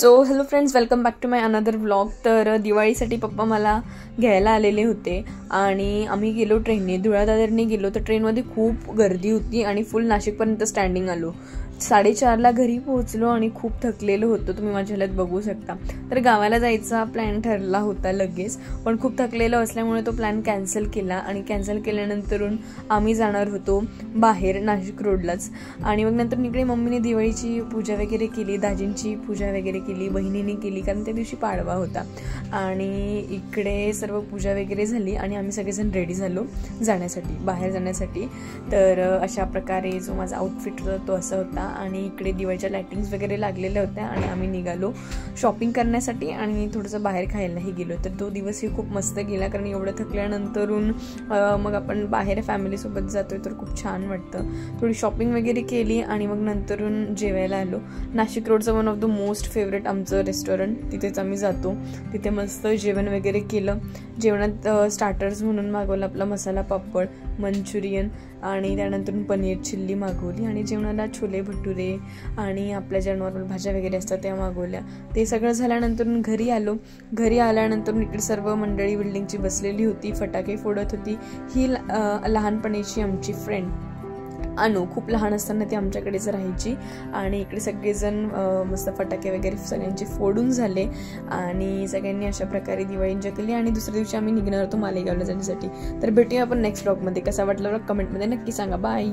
So hello friends, welcome back to my another vlog. तर दिवाळीसाठी पप्पा मला घ्यायला आलेले होते आणि आम्ही गेलो ट्रेनने. धुळ्यादादरने गेलो तर ट्रेनमध्ये खूप गर्दी होती आणि फुल नाशिकपर्यंत स्टँडिंग आलो. 4:30ला घरी पोहोचलो आणि खूप थकलेलो होतो, तुम्ही माझ्या ह्याच्यात बघू शकता. तर गावाला जायचा प्लॅन ठरला होता लगेच, पण खूप थकलेलो असल्यामुळे तो प्लॅन कॅन्सल केला. आणि कॅन्सल केल्यानंतरून आम्ही जाणार होतो बाहेर नाशिक रोडलाच. आणि मग नंतर इकडे मम्मीने दिवाळीची पूजा वगैरे केली, दाजींची पूजा वगैरे केली, बहिणीने केली, कारण त्या दिवशी पाडवा होता. आणि इकडे सर्व पूजा वगैरे झाली आणि आम्ही सगळेजण रेडी झालो जाण्यासाठी, बाहेर जाण्यासाठी. तर अशा प्रकारे जो माझा आउटफिट होता तो असा होता. आणि इकडे दिवाळीच्या लाइटिंग्स वगैरे लागलेल्या होत्या आणि आम्ही निघालो शॉपिंग करण्यासाठी आणि थोडंसं बाहेर खायलाही गेलो. तर तो दिवसही खूप मस्त गेला, कारण एवढं थकल्यानंतरून मग आपण बाहेर फॅमिलीसोबत जातोय तर खूप छान वाटतं. थोडी शॉपिंग वगैरे केली आणि मग नंतरून जेवायला आलो. नाशिक रोडचं one of the most favourite आमचं रेस्टॉरंट, तिथेच आम्ही जातो. तिथे मस्त जेवण वगैरे केलं. जेवणात स्टार्टर्स म्हणून मागवलं आपला मसाला पापड, मंचुरियन आणि त्यानंतर पनीर चिल्ली मागवली. आणि जेवणाला छोले भटुरे आणि आपल्या ज्या नॉर्मल भाज्या वगैरे असतात त्या मागवल्या. ते सगळं झाल्यानंतर घरी आलो. घरी आल्यानंतर इकडे सर्व मंडळी बिल्डिंगची बसलेली होती, फटाके फोडत होती. ही लहानपणीची आमची फ्रेंड अनु, खूप लहान असताना ती आमच्याकडेच राहायची. आणि इकडे सगळेजण मस्त फटाके वगैरे सगळ्यांचे फोडून झाले आणि सगळ्यांनी अशा प्रकारे दिवाळी एन्जॉय केली. आणि दुसऱ्या दिवशी आम्ही निघणार होतो मालेगावला जाण्यासाठी. तर भेटूया आपण नेक्स्ट व्लॉगमध्ये. कसा वाटला व्लॉग कमेंटमध्ये नक्की सांगा. बाय.